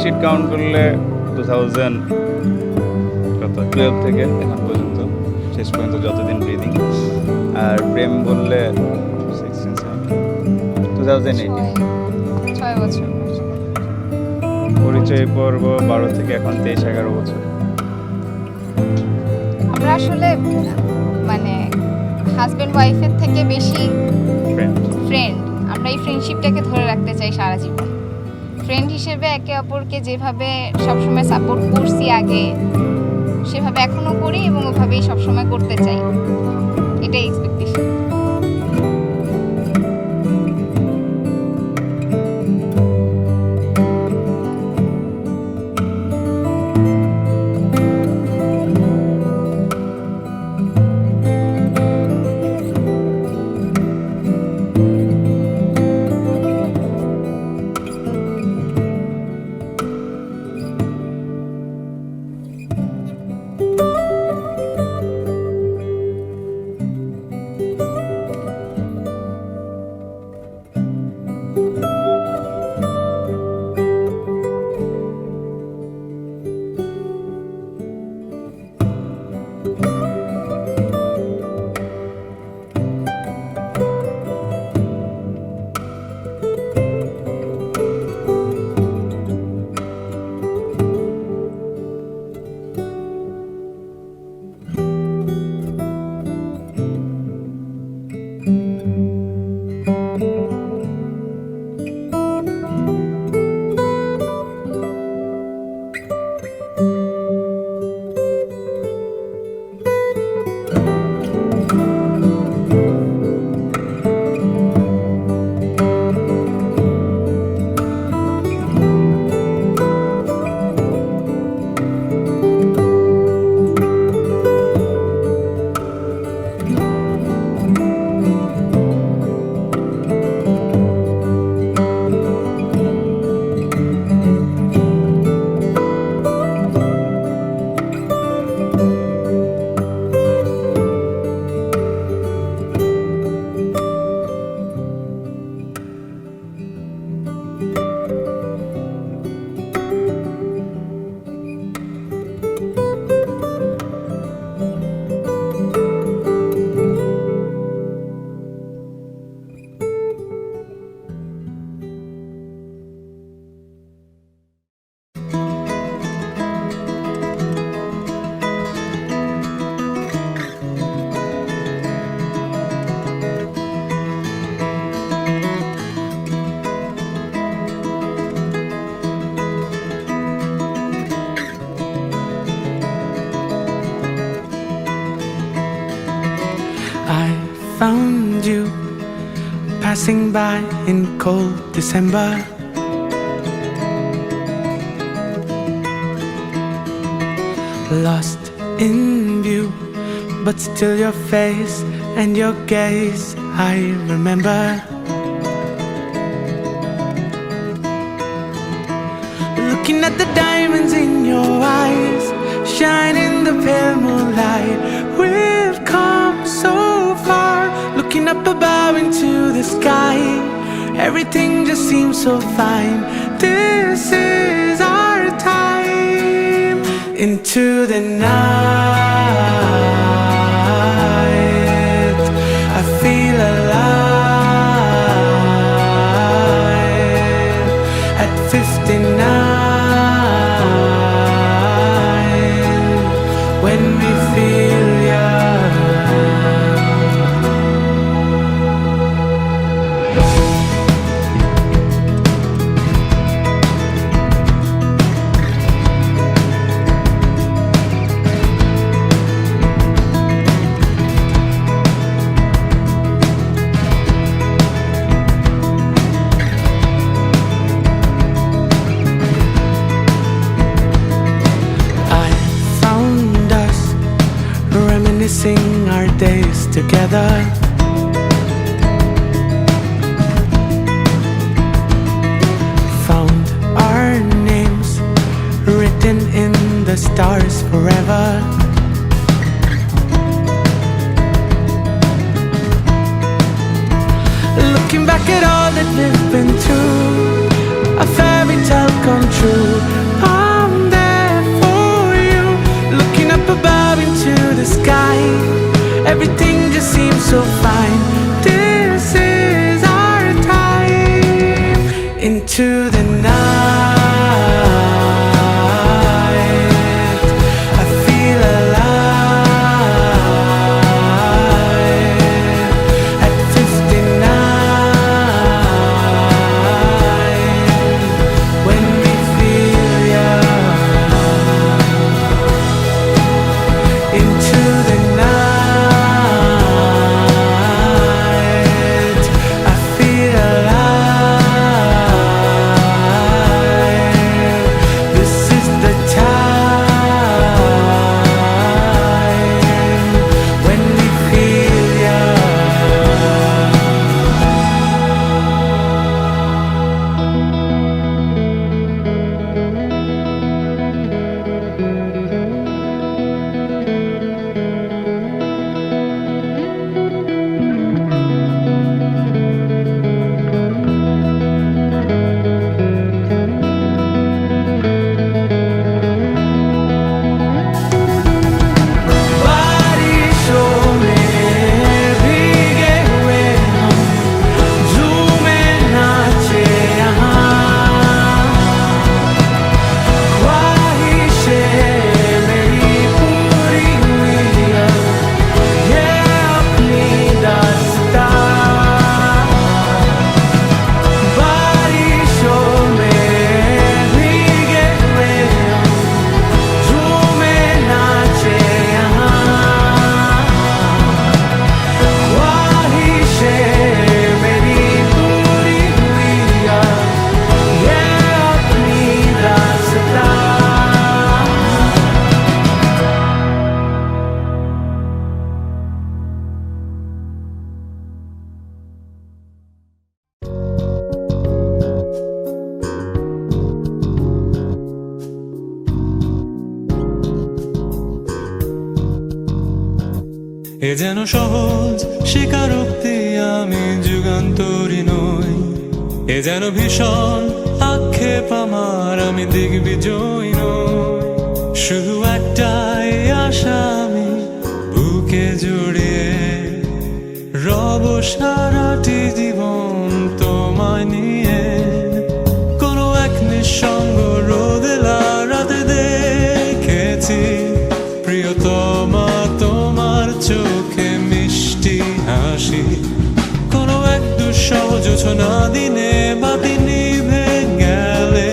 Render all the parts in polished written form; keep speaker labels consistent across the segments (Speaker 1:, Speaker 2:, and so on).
Speaker 1: Friendship count করলে 2012 থেকে এখন পর্যন্ত শেষ পর্যন্ত যতদিন ব্রিদিং। আর প্রেম বললে 2018
Speaker 2: 6 বছর।
Speaker 1: পরিচয় পর্ব 12 থেকে এখন 23-11 বছর।
Speaker 2: আমরা আসলে মানে হাজব্যান্ড ওয়াইফের থেকে বেশি ফ্রেন্ড। আমরা এই ফ্রেন্ডশিপটাকে ধরে রাখতে চাই সারা জীবন। ফ্রেন্ড হিসেবে একে অপরকে যেভাবে সবসময় সাপোর্ট করছি আগে, সেভাবে এখনো করি এবং ওভাবেই সবসময় করতে চাই। এটাই expectation.
Speaker 3: Found you passing by in cold December. Lost in view, but still your face and your gaze I remember. Looking at the diamonds in your eyes, shine in the pale moonlight. We've come so far, looking up above into the sky. Everything just seems so fine. This is our time. Into the night, I feel alive. At 59, when we feel young. Reminiscing our days together. Found our names written in the stars forever. Looking back at all that we've been through, a fairy tale come true.
Speaker 4: যেন সহজ স্বীকারোক্তি আমি যুগান্তরী নই, এ যেন ভীষণ আক্ষেপ আমার আমি দিগ্বিজয়ী নই। শুধু একটাই আশা আমি বুকে জড়িয়ে রব সারাটি জীবন তোমায় নিয়ে। কোনো এক নিঃসঙ্গ রোদেলা রাতে দেখেছি প্রিয়তমা তোমার চোখে মিষ্টি হাসি। কোনো এক দুঃসহ জোছনা দিনে বাতি নিভে গেলে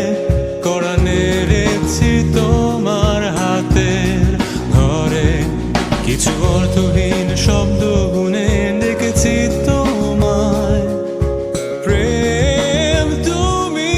Speaker 4: কড়া নেড়েছি তোমার হাতের ঘরে। কিছু অর্থহীন শব্দ গুনে ডেকেছি তোমায়, প্রেম তুমি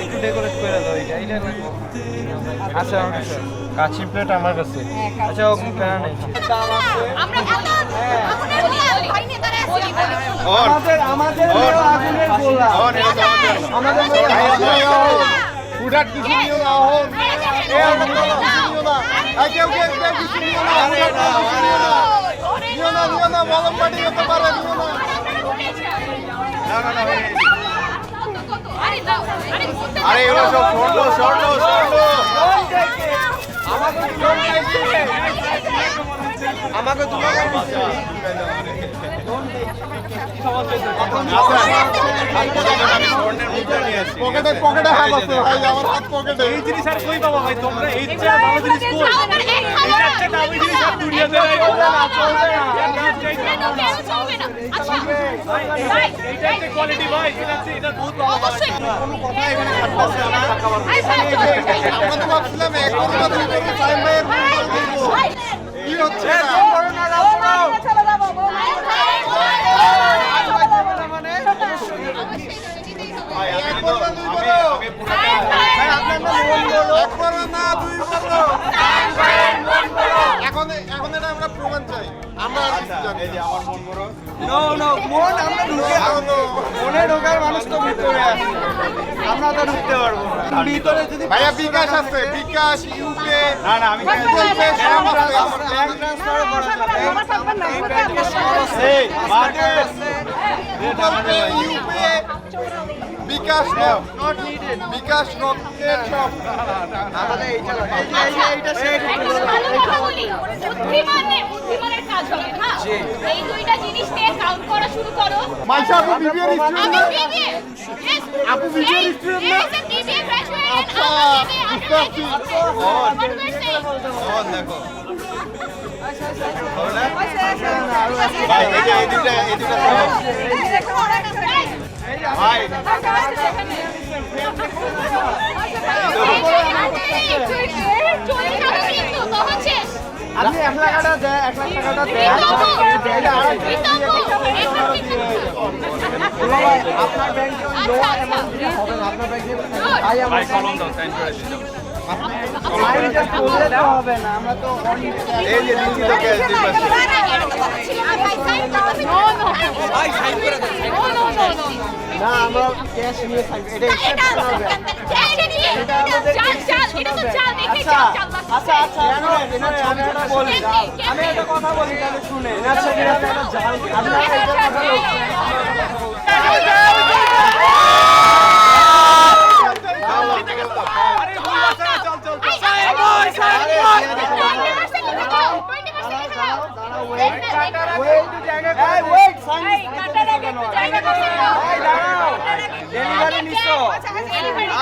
Speaker 1: একটু ডেকোরেট করে দাও, এইটা লাগবে। আচ্ছা আচ্ছা, কাচি প্লেট আমার কাছে। আচ্ছা ও প্যারা নেই। আমাদের আগুনের গোলা, আমাদের উড়াট কিছু নিও না। কেউ কেউ কিছু নিও না, নিও না, মলম পাটি হতে পারে, নিও না। আরে এগুলো সব শর্ট আমাকে তোমাকে পকেটে হাত আছে ভাই, আমার হাত পকেটে। এই জিনিস আর কই পাবো ভাই তোমরা? এই চেয়ে ভালো জিনিস কই? এই চারটে দামি জিনিস আর দুনিয়াতে নাই। এইটা একটা কোয়ালিটি ভাই, এটা বহুত ভালো। কোনো কথা এখানে খাটতেছে না। আমরা তো ভাবছিলাম এক করে বা দুই করে টাইম ভাইয়ের কি হচ্ছে এটা? এখন এটা আমরা প্রমাণ চাই। আমরা মনে ঢোকার মানুষ তো ভিতরে আছে, আমরা তো ঢুকতে পারবো না ভিতরে। যদি ভাইয়া বিকাশ আছে, বিকাশ ইউপে, না না আমি বিকাশ নট নিডেড, বিকাশ রকেট সব আমাদের এইটা
Speaker 5: বুদ্ধিমানের কাজ হবে না। এই দুইটা জিনিস নিয়ে কাউন্ট করা শুরু করো।
Speaker 1: মাইশা আপু বিবিএর স্টুডেন্ট না? আপু বিবিএর স্টুডেন্ট না?
Speaker 5: BBA graduate.
Speaker 1: আচ্ছা দেখো ভাই, এই দুটা ভাই আপনি 1 লাখ টাকা দেয়, 1 লাখ টাকাটা দেয়। আপনার ব্যাংকে লো অ্যামাউন্ট হবে না, আপনার ব্যাংকে ভাই আমার কলম দাও, সাইন করে দিতে হবে না। আমরা তো এই যে দিচ্ছি তো ক্যাশ দিই পাশে। না আমরা ক্যাশ নিয়ে থাকি, এটা এক্সেপ্ট হবে। আচ্ছা আমি একটা বলি, আমি একটা কথা বলি তাহলে শুনে। আচ্ছা আপনার একটা কথা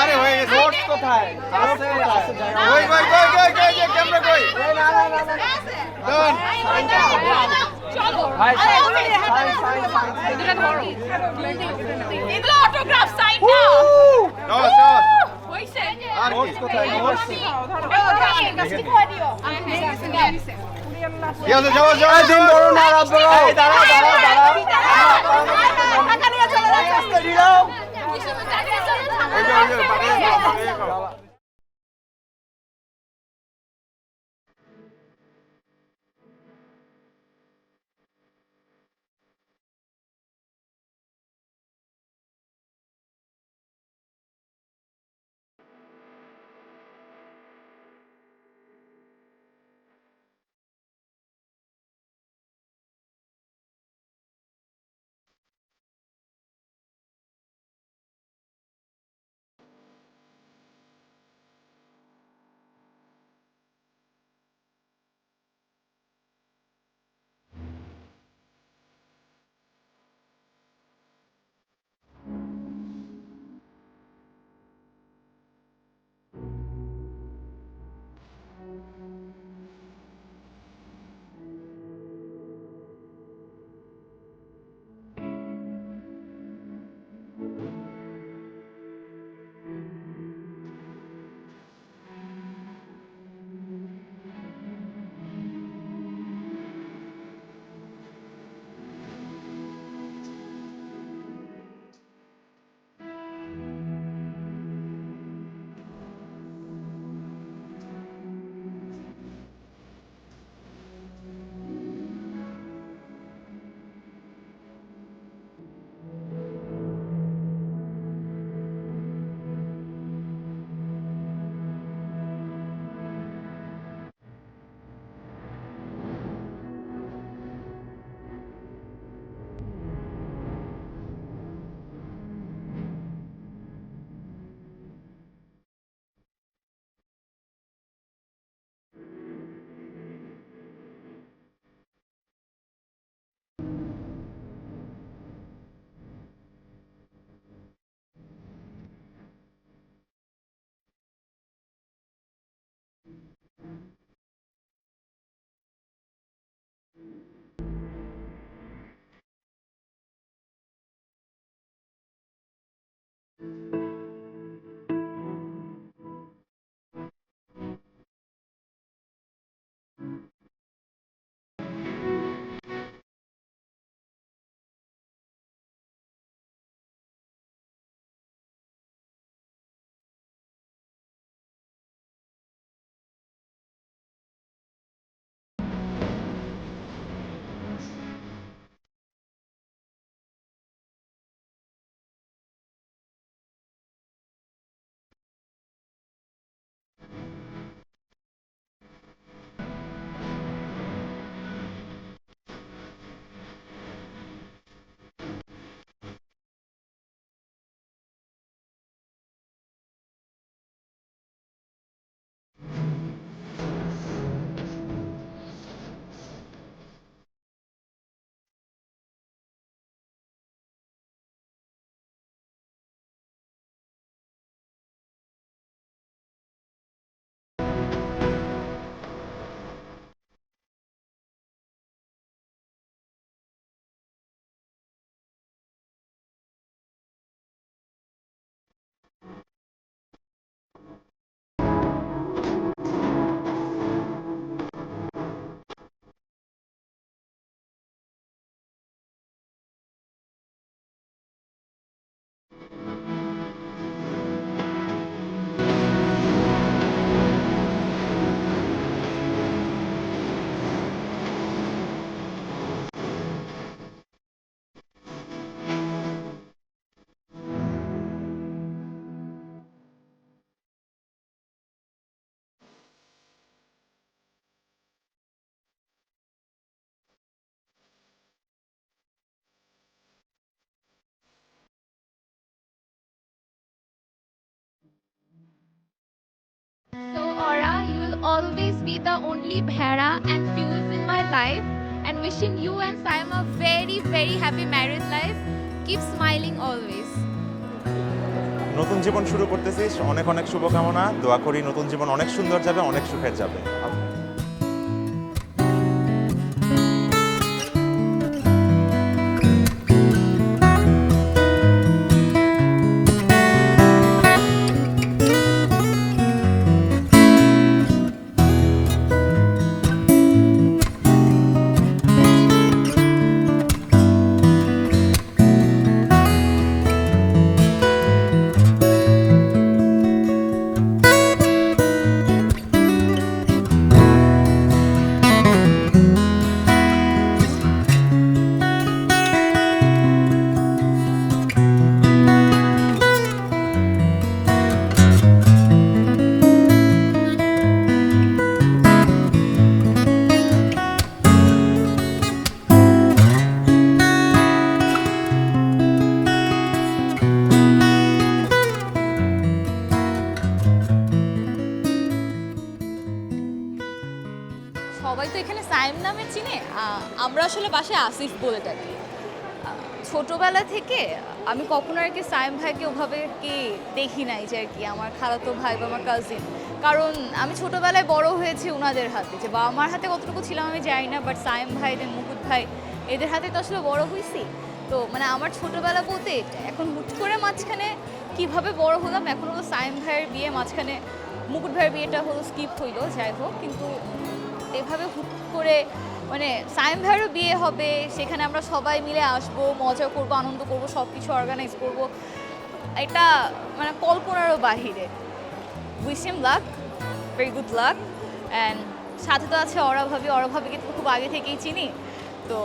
Speaker 1: আরে হয়ে গেছে। নোট কোথায়? কই কই কই কই কই ক্যামেরা কই? ডান
Speaker 5: চলো ভাই এগুলো অটোগ্রাফ সাইন না।
Speaker 1: চল চল
Speaker 5: হইছে
Speaker 1: আর নোট কোথায়? নোট যাও যাও যাও দিন বড় না রাত বড়। এই দাঁড়াও দাঁড়াও দাঁড়াও
Speaker 5: টাকা নিয়ে চলে যাচ্ছে।
Speaker 1: এই যে
Speaker 5: So, Aura, you will always be the only Bhera and Fuse in my life. And wishing you and Saima a very, very happy married life. Keep smiling always.
Speaker 6: নতুন জীবন শুরু করতেছিস, অনেক অনেক শুভকামনা। দোয়া করি নতুন জীবন অনেক সুন্দর যাবে, অনেক সুখের যাবে।
Speaker 2: সবাই তো এখানে সাইম নামে চিনে, আমরা আসলে বাসায় আসিফ বলে থাকি। ছোটবেলা থেকে আমি কখনো আর কি সাইম ভাইকে ওভাবে কি দেখি নাই যে আর কি আমার খালাতো ভাই বা আমার কাজিন, কারণ আমি ছোটবেলায় বড় হয়েছি ওনাদের হাতে। যে বাবা মার হাতে কতটুকু ছিলাম আমি জানি না, বাট সাইম ভাই দেন মুকুট ভাই এদের হাতে তো আসলে বড় হয়েছি। তো মানে আমার ছোটবেলা বলতে এখন হুট করে মাঝখানে কিভাবে বড় হলাম, এখন হলো সাইম ভাইয়ের বিয়ে, মাঝখানে মুকুট ভাইয়ের বিয়েটা হলো স্কিপ হইলো, যাই হোক। কিন্তু এভাবে হুট করে মানে সাইম ভাইয়েরও বিয়ে হবে, সেখানে আমরা সবাই মিলে আসবো, মজা করবো, আনন্দ করবো, সব কিছু অর্গানাইজ করবো, এটা মানে কল্পনারও বাহিরে। Wish him lakh, very good luck. And সাথে তো আছে অরা ভাবিকে তো খুব আগে থেকেই চিনি, তো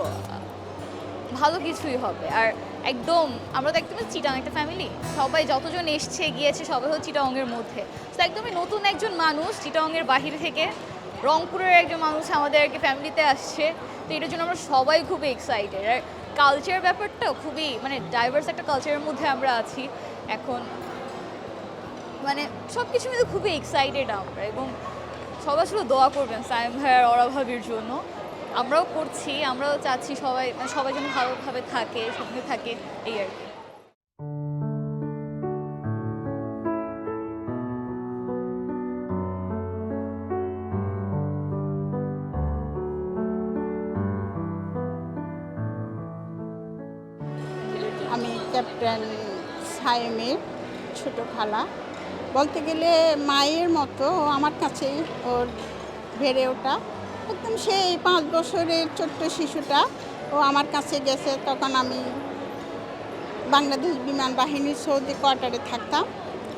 Speaker 2: ভালো কিছুই হবে। আর একদম আমরা তো একদমই চিটাং একটা ফ্যামিলি, সবাই যতজন এসছে গিয়েছে সবাই হচ্ছে চিটাংয়ের মধ্যে। তো একদমই নতুন একজন মানুষ চিটাংয়ের বাহির থেকে, রংপুরের একজন মানুষ আমাদের আর কি ফ্যামিলিতে আসছে, তো এটার জন্য আমরা সবাই খুবই এক্সাইটেড। আর কালচার ব্যাপারটা খুবই মানে ডাইভার্স একটা কালচারের মধ্যে আমরা আছি এখন, মানে সব কিছু মিলে খুবই এক্সাইটেড আমরা। এবং সবাই আসলে দোয়া করবেন সাইম ভাই আর অরা ভাবির জন্য, আমরাও করছি, আমরাও চাচ্ছি সবাই সবাই যেন ভালোভাবে থাকে, সঙ্গে থাকে, এই আর কি।
Speaker 7: আমি ক্যাপ্টেন সাইমের ছোট খালা, বলতে গেলে মায়ের মতো ও আমার কাছেই ওর বেড়ে ওঠা। একদম সেই 5 বছরের ছোট্ট শিশুটা ও আমার কাছে গেছে, তখন আমি বাংলাদেশ বিমান বাহিনীর সৌদি কোয়ার্টারে থাকতাম।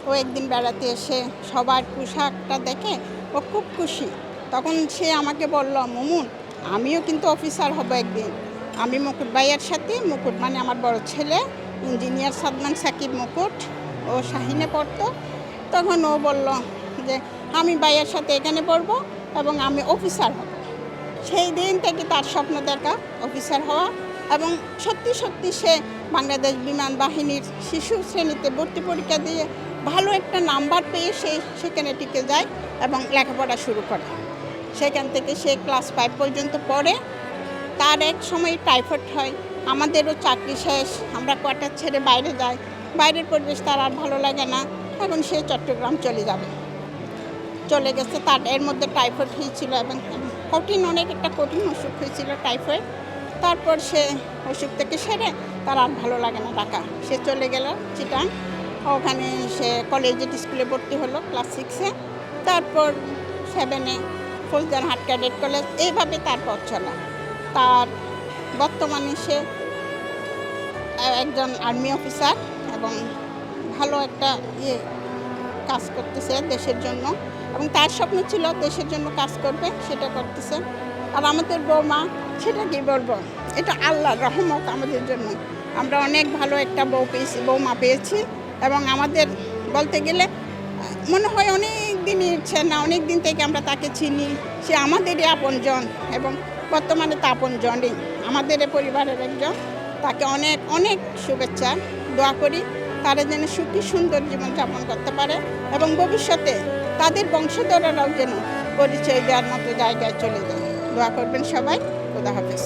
Speaker 7: ও একদিন বেড়াতে এসে সবার পোশাকটা দেখে ও খুব খুশি। তখন সে আমাকে বলল, মুমুন আমিও কিন্তু অফিসার হব একদিন। আমি মুকুট ভাইয়ের সাথে, মুকুট মানে আমার বড় ছেলে ইঞ্জিনিয়ার সাদমান সাকিব মুকুট, ও শাহিনে পড়তো। তখন ও বলল যে আমি ভাইয়ের সাথে এখানে পড়বো এবং আমি অফিসার হব। সেই দিন থেকে তার স্বপ্ন দেখা অফিসার হওয়া, এবং সত্যি সত্যি সে বাংলাদেশ বিমান বাহিনীর শিশু শ্রেণীতে ভর্তি পরীক্ষা দিয়ে ভালো একটা নাম্বার পেয়ে সে সেখানে টিকে যায় এবং লেখাপড়া শুরু করে। সেখান থেকে সে ক্লাস 5 পর্যন্ত পড়ে। তার এক সময় টাইফয়েড হয়, আমাদেরও চাকরি শেষ, আমরা কোয়ার্টার ছেড়ে বাইরে যাই, বাইরের পরিবেশ তার আর ভালো লাগে না। এখন সে চট্টগ্রাম চলে গেছে। তার এর মধ্যে টাইফয়েড হয়েছিল এবং অনেক একটা কঠিন অসুখ হয়েছিল টাইফয়েড। তারপর সে অসুখ থেকে সেরে তার আর ভালো লাগে না ঢাকা, সে চলে গেল চিটাং। ওখানে সে কলেজিয়েট স্কুলে ভর্তি হলো ক্লাস 6-এ, তারপর 7-এ ফৌজদারহাট ক্যাডেট কলেজ, এইভাবে তার পথ চলা। তার বর্তমানে সে একজন আর্মি অফিসার এবং ভালো একটা কাজ করতেছে দেশের জন্য, এবং তার স্বপ্ন ছিল দেশের জন্য কাজ করবে, সেটা করতেছে। আর আমাদের বৌমা, সেটা কি বলবো, এটা আল্লাহর রহমত আমাদের জন্য। আমরা অনেক ভালো একটা বৌমা পেয়েছি, এবং আমাদের বলতে গেলে মনে হয় অনেক দিনই ইচ্ছে না, অনেক দিন থেকে আমরা তাকে চিনি। সে আমাদেরই আপনজন এবং বর্তমানে তা আপনজনই আমাদের পরিবারের একজন। তাকে অনেক অনেক শুভেচ্ছা, দোয়া করি তারা যেন সুখী সুন্দর জীবনযাপন করতে পারে এবং ভবিষ্যতে তাদের বংশধরেরাও যেন পরিচয় দেওয়ার মতো জায়গায় চলে যায়। দোয়া করবেন সবাই। খোদা হাফেজ।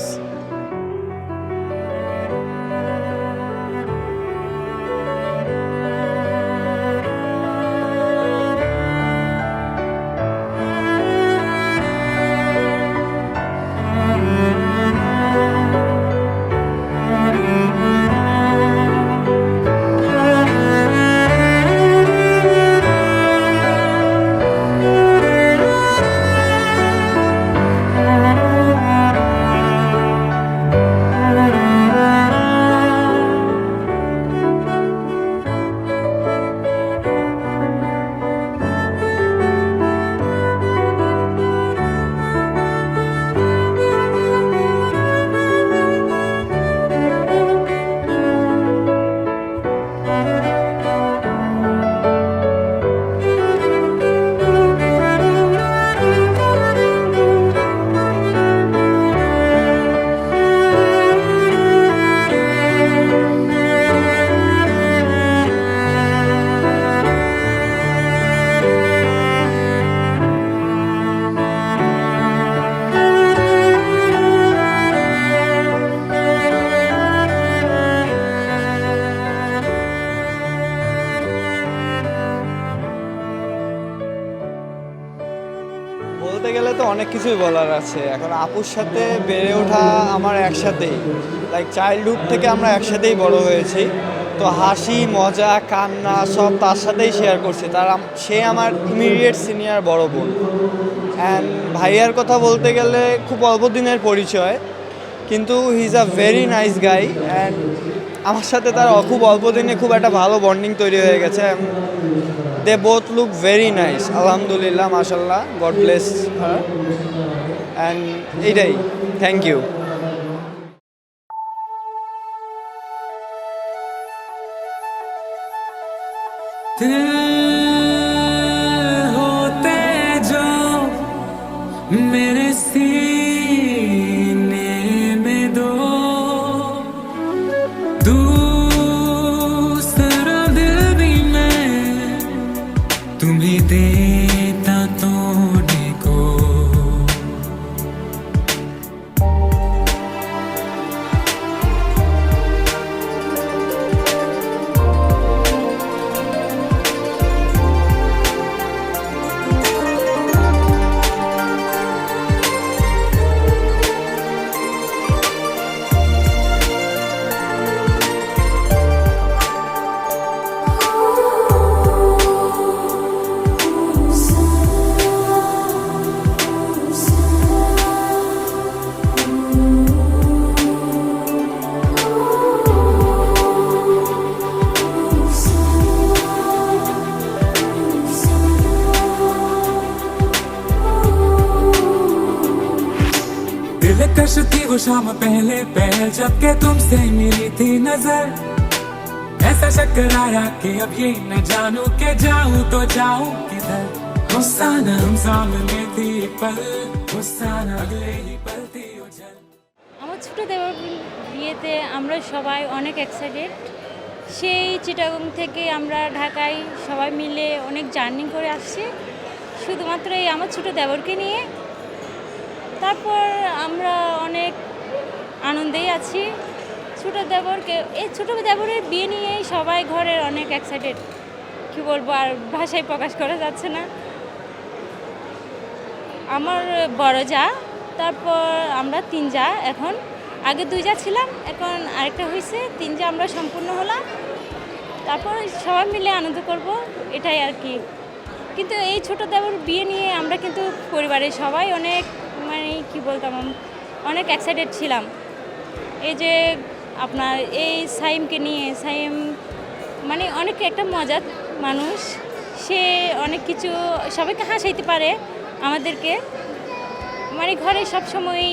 Speaker 8: বলতে গেলে তো অনেক কিছুই বলার আছে। এখন আপুর সাথে বেড়ে ওঠা আমার একসাথেই, লাইক চাইল্ডহুড থেকে আমরা একসাথেই বড় হয়েছি, তো হাসি মজা কান্না সব তার সাথেই শেয়ার করছি। সে আমার ইমিডিয়েট সিনিয়র বড় বোন। অ্যান্ড ভাইয়ার কথা বলতে গেলে খুব অল্প দিনের পরিচয়, কিন্তু he is a very nice guy. And আমার সাথে তার খুব অল্প দিনে খুব একটা ভালো বন্ডিং তৈরি হয়ে গেছে। They both look very nice, আলহামদুলিল্লাহ, মাশাল্লাহ, গড ব্লেস হার। অ্যান্ড এইটাই, থ্যাংক ইউ।
Speaker 3: होते जो मेरे सीने में दो दूसरा दिल भी मैं तुम्हें देता तोड़ने को। दिलकश थी वो शाम पहले पहल जब के तुमसे मिली थी नजर ऐसा चक्कर आया कि अब ये न जानूं के जाऊं तो जाऊं किधर गुस्सा न हम सामने थी पल गुस्सा न अगले ही पल थी उजल।
Speaker 9: আমার ছোট দেওয়ার বিয়েতে আমরা সবাই অনেক এক্সাইটেড। সেই চিটাগং থেকে আমরা ঢাকায় সবাই মিলে অনেক জার্নি করে আসছি শুধুমাত্র এই আমার ছোট দেবরকে নিয়ে। তারপর আমরা অনেক আনন্দেই আছি। এই ছোট দেবরের বিয়ে নিয়েই সবাই ঘরের অনেক এক্সাইটেড, কী বলবো আর ভাষায় প্রকাশ করা যাচ্ছে না। আমার বড় যা, তারপর আমরা 3 যা, এখন আগে 2 যা ছিলাম, এখন আরেকটা হয়েছে, 3 যা আমরা সম্পূর্ণ হলাম। তারপর সবাই মিলে আনন্দ করব, এটাই আর কি। কিন্তু এই ছোট দেবর বিয়ে নিয়ে আমরা কিন্তু পরিবারের সবাই অনেক মানে কি বলতাম অনেক এক্সাইটেড ছিলাম। এই যে আপনার এই সাইমকে নিয়ে, সাইম মানে অনেক একটা মজার মানুষ, সে অনেক কিছু সবাইকে হাসাইতে পারে আমাদেরকে। মানে ঘরে সবসময়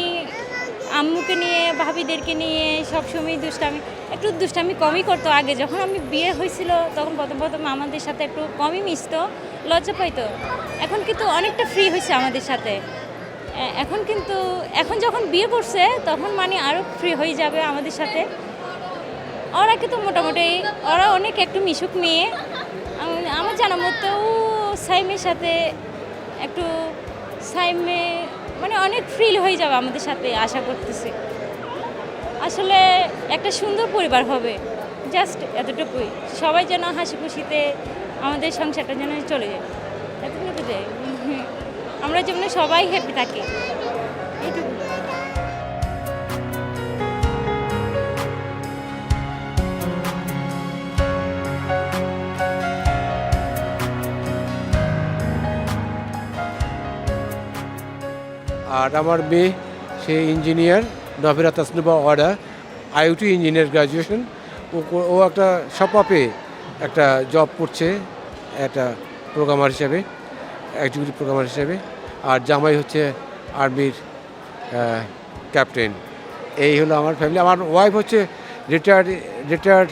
Speaker 9: আম্মুকে নিয়ে ভাবিদেরকে নিয়ে সবসময় একটু দুষ্টামি কমই করতো। আগে যখন আমি বিয়ে হয়েছিল তখন প্রথম আমাদের সাথে একটু কমই মিশতো, লজ্জা পাইতো। এখন কিন্তু অনেকটা ফ্রি হয়েছে আমাদের সাথে। এখন যখন বিয়ে করছে তখন মানে আরও ফ্রি হয়ে যাবে আমাদের সাথে। ওরা কিন্তু মোটামুটি ওরা অনেক একটু মিশুক মেয়ে। আমার জানা মতো সাইমের সাথে একটু সাইমে মানে অনেক ফ্রি হয়ে যাবে আমাদের সাথে, আশা করতেছি। আসলে একটা সুন্দর পরিবার হবে, জাস্ট এতটুকুই। সবাই যেন হাসি খুশিতে আমাদের সংসারটা যেন চলে যায়, এতটুকু যে আমরা যেমন সবাই হ্যাপি থাকি, এইটুকু।
Speaker 10: আর আমার মেয়ে সে engineer, Novera Tasnuba Wada, IoT engineer graduation. ও একটা শপে একটা জব করছে, একটা প্রোগ্রামার হিসেবে, এক্সিকিউটিভ প্রোগ্রামার হিসেবে। আর জামাই হচ্ছে আর্মির ক্যাপ্টেন। এই হলো আমার ফ্যামিলি। আমার ওয়াইফ হচ্ছে রিটায়ার্ড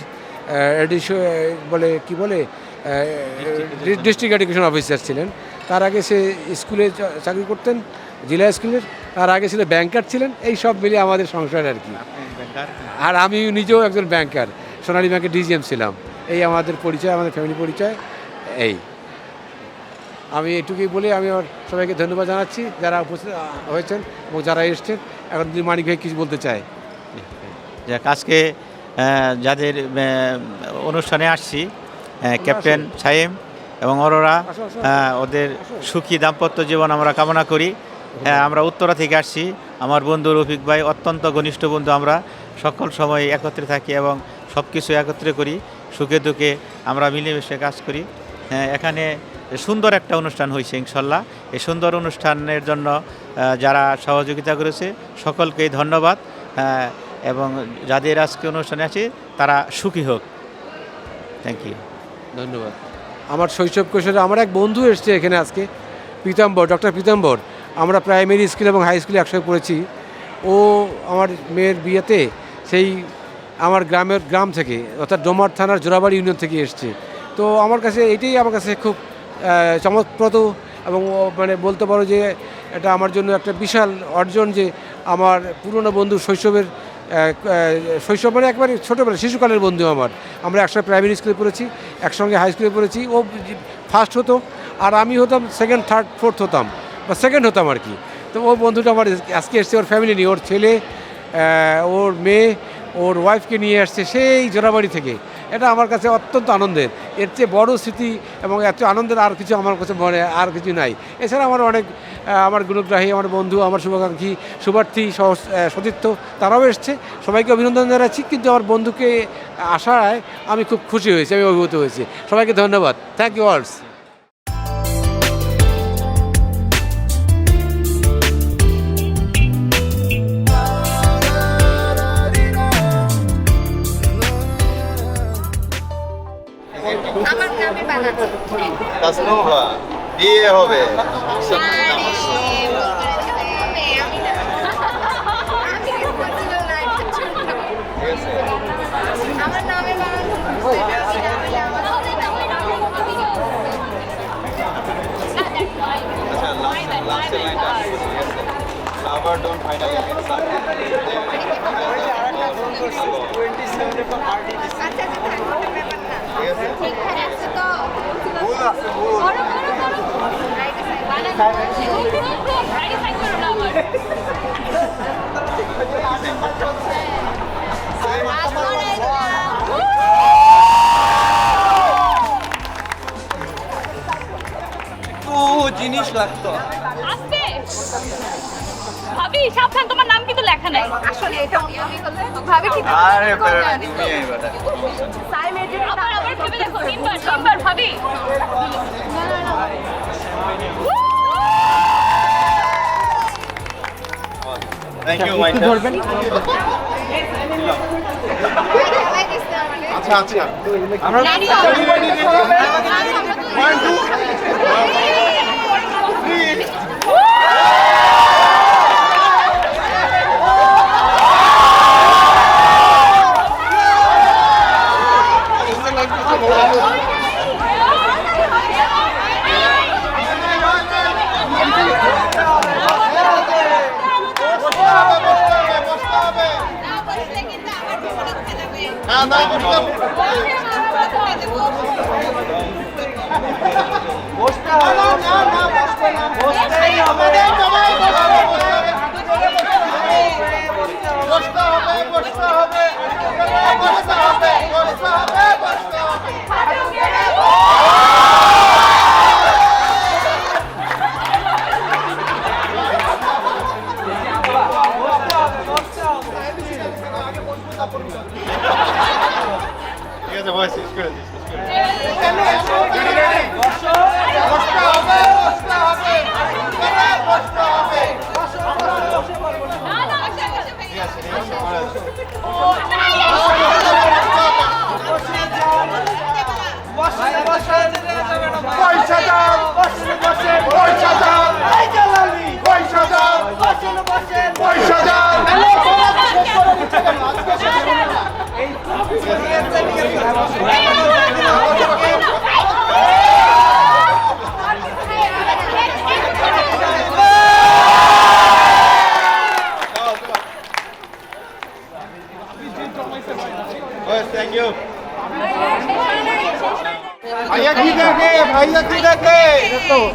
Speaker 10: ডিস্ট্রিক্ট এডুকেশন অফিসার ছিলেন। তার আগে সে স্কুলে চাকরি করতেন, জেলা স্কুলের। তার আগে ছিল ব্যাংকার ছিলেন। এই সব মিলিয়ে আমাদের সংসার আর কি। আর আমি নিজেও একজন ব্যাংকার, সোনালী ব্যাংকের DGM ছিলাম। এই আমাদের পরিচয়, আমাদের ফ্যামিলি পরিচয়। এই আমি এটুকুই বলে আমি আমার সবাইকে ধন্যবাদ জানাচ্ছি যারা উপস্থিত হয়েছেন এবং যারা এসছেন। এখন মানিক ভাই কিছু বলতে চাই।
Speaker 11: যাক, আজকে যাদের অনুষ্ঠানে আসছি, ক্যাপ্টেন সাইম এবং অরোরা, ওদের সুখী দাম্পত্য জীবন আমরা কামনা করি। আমরা উত্তরা থেকে আসছি। আমার বন্ধু রফিক ভাই অত্যন্ত ঘনিষ্ঠ বন্ধু। আমরা সকল সময় একত্রে থাকি এবং সব কিছু একত্রে করি, সুখে দুঃখে আমরা মিলেমিশে কাজ করি। এখানে সুন্দর একটা অনুষ্ঠান হয়েছে ইনশাল্লাহ। এই সুন্দর অনুষ্ঠানের জন্য যারা সহযোগিতা করেছে সকলকেই ধন্যবাদ। এবং যাদের আজকে অনুষ্ঠানে আছে তারা সুখী হোক। থ্যাংক ইউ,
Speaker 10: ধন্যবাদ। আমার শৈশব কৈশোরে আমার এক বন্ধু এসছে এখানে আজকে, ডক্টর পীতাম্বর। আমরা প্রাইমারি স্কুল এবং হাই স্কুলে একসঙ্গে পড়েছি। ও আমার মেয়ের বিয়েতে সেই আমার গ্রাম থেকে, অর্থাৎ ডোমার থানার জোড়াবাড়ি ইউনিয়ন থেকে এসছে। তো আমার কাছে এটাই আমার কাছে খুব চমকপ্রদ এবং মানে বলতে পারো যে এটা আমার জন্য একটা বিশাল অর্জন যে আমার পুরনো বন্ধু শৈশব মানে একবারে ছোটোবেলা শিশুকালের বন্ধু আমরা একসঙ্গে প্রাইমারি স্কুলে পড়েছি, একসঙ্গে হাই স্কুলে পড়েছি। ও ফার্স্ট হতো আর আমি হতাম সেকেন্ড, থার্ড, ফোর্থ হতাম বা সেকেন্ড হতাম আর কি। তো ও বন্ধুটা আমার আজকে এসছে ওর ফ্যামিলি নিয়ে, ওর ছেলে, ওর মেয়ে, ওর ওয়াইফকে নিয়ে আসছে সেই জোড়াবাড়ি থেকে। এটা আমার কাছে অত্যন্ত আনন্দের। এর চেয়ে বড় স্মৃতি এবং এত আনন্দের আর কিছু আমার কাছে মনে আর কিছু নাই। এছাড়া আমার অনেক আমার গুণগ্রাহী, আমার বন্ধু, আমার শুভাকাঙ্ক্ষী, শুভার্থী, সতীর্থ তারাও এসছে। সবাইকে অভিনন্দন জানাচ্ছি। কিন্তু আমার বন্ধুকে আসায় আমি খুব খুশি হয়েছি, আমি অভিভূত হয়েছি। সবাইকে ধন্যবাদ। থ্যাংক ইউ অলস।
Speaker 2: আমার গ্রামে বানাতো।
Speaker 1: তাসনুভা বিয়ে হবে। never done final answer. ভুল আছে ভুল
Speaker 8: জিনিস লাগতো।
Speaker 9: ভাবি সাবধান, তোমার নাম কিন্তু লেখা নাই।
Speaker 2: আসলে এটা ভাবে কি
Speaker 1: আরে তুমি এইবারে
Speaker 9: আবার ভেবে দেখো, তিনবার ভাবি।
Speaker 1: থ্যাংক ইউ মাইন্ড ধরবেন আচ্ছা আচ্ছা আমরা 1 2 ঠিক আছে বয়স শেষ করে দিস থ্যাংক ইউ ভাইয়া কি দেখে ভাইয়া কি দেখে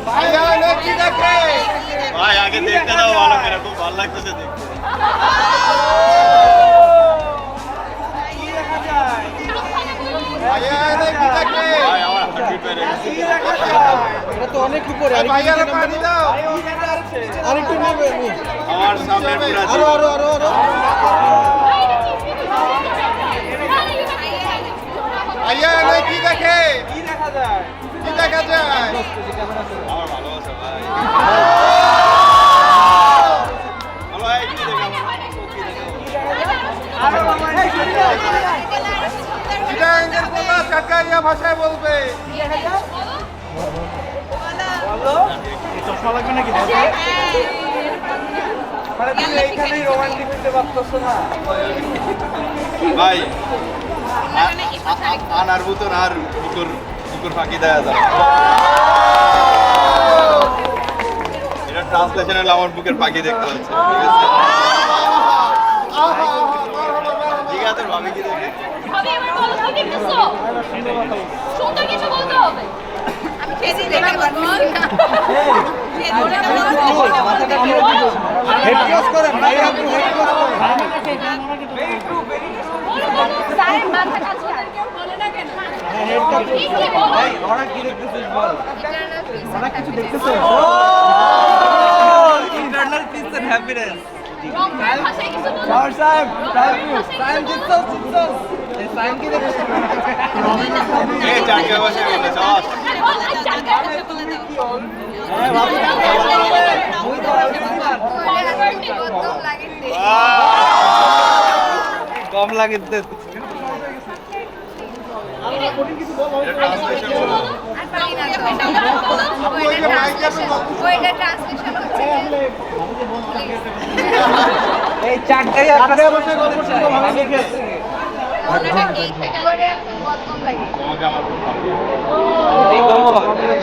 Speaker 1: ভাইয়া অনেক কি দেখে ভাই আগে দেখতে দাও ভালো করে খুব ভালো লাগতেছে দেখতে ভাইয়া অনেক কি দেখে ভাই আমার হাঁটু পেরে গেছে
Speaker 8: এটা তো অনেক উপরে।
Speaker 1: ভাইয়া পানি দাও
Speaker 8: আরেকটু নেবে
Speaker 1: আমার সামনে পুরো
Speaker 8: আরো
Speaker 1: ভাইয়া অনেক কি দেখে
Speaker 8: কি দেখা যায়?
Speaker 1: কি দেখা যায়
Speaker 6: আমার ভালোবাসা ভাই ভালো ভাই কি দেখে
Speaker 1: এটা এঙ্গেল কোনা কাকারিয়া ভাষায় বলবে
Speaker 8: বলো চশমা লাগবে নাকি? মানে তুমি এইখানেই রোমান্টিক হইতে পারতেছো না?
Speaker 6: ভাই আনার বুতন আর বুকুর ফাঁকি দেয়া যায় এটা ট্রান্সলেশন হলো আমার বুকের পাখি দেখতে পাচ্ছে ঠিক আছে ভাবি কি দেখে
Speaker 9: ভাবি এবার বলো, কি দেখতেছো? সুন্দর কিছু বলতে হবে।
Speaker 2: আমি খেতে দেখতে পারবো না
Speaker 8: হেড ক্রস করেন ভাই, আপনি হেড ক্রস করেন।
Speaker 9: স্যারের মাথা কাজ করে কেউ বলে না কেন? কি বলো?
Speaker 8: ভাই ওরা কি দেখতেছিস বল? ওরা কিছু দেখতেছে? Internal peace and happiness.
Speaker 9: রংপুরের ভাষায় কিছু বলো।
Speaker 8: স্যার সাহেব,
Speaker 9: রংপুরের
Speaker 8: সাহেব জিতছো। এই সাইন কি দেখতেছ?
Speaker 6: এই চারটা বসে বলে চস
Speaker 8: কম লাগে এই চারটাই আপনারা বসে গল্প শুনতে ভালো লেগেছে।
Speaker 6: তোমাকে আমার খুব ভালো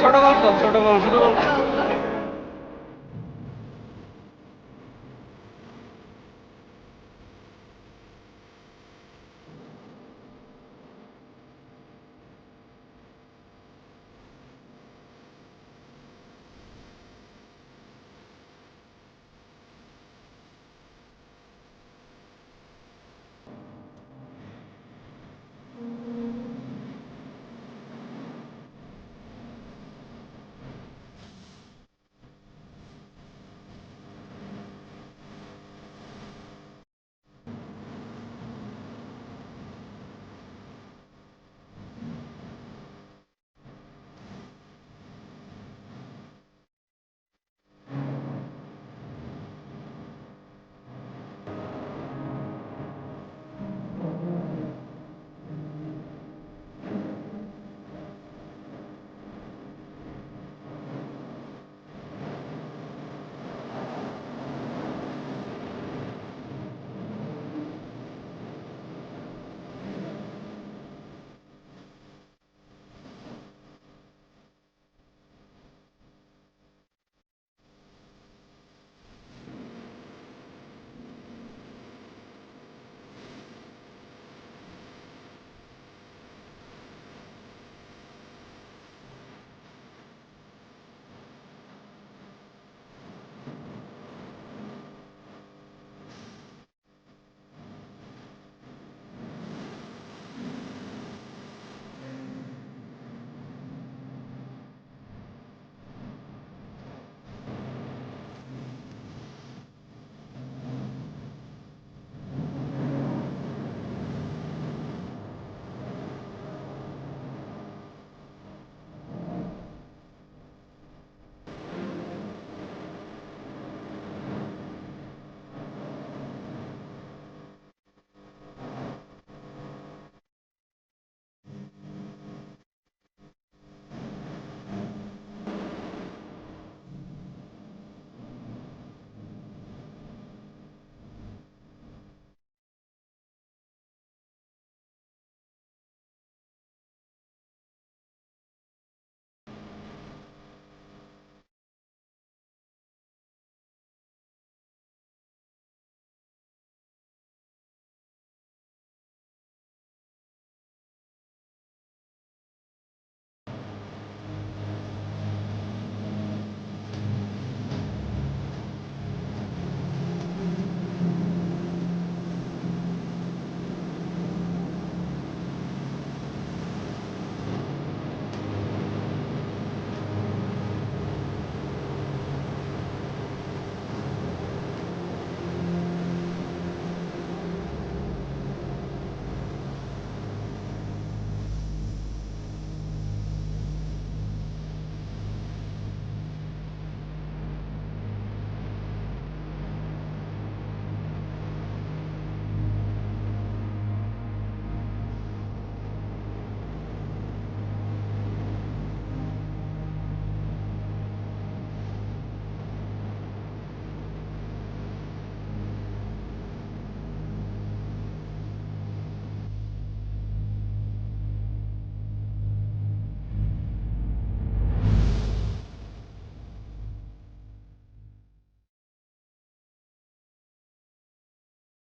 Speaker 8: ছোট গল্প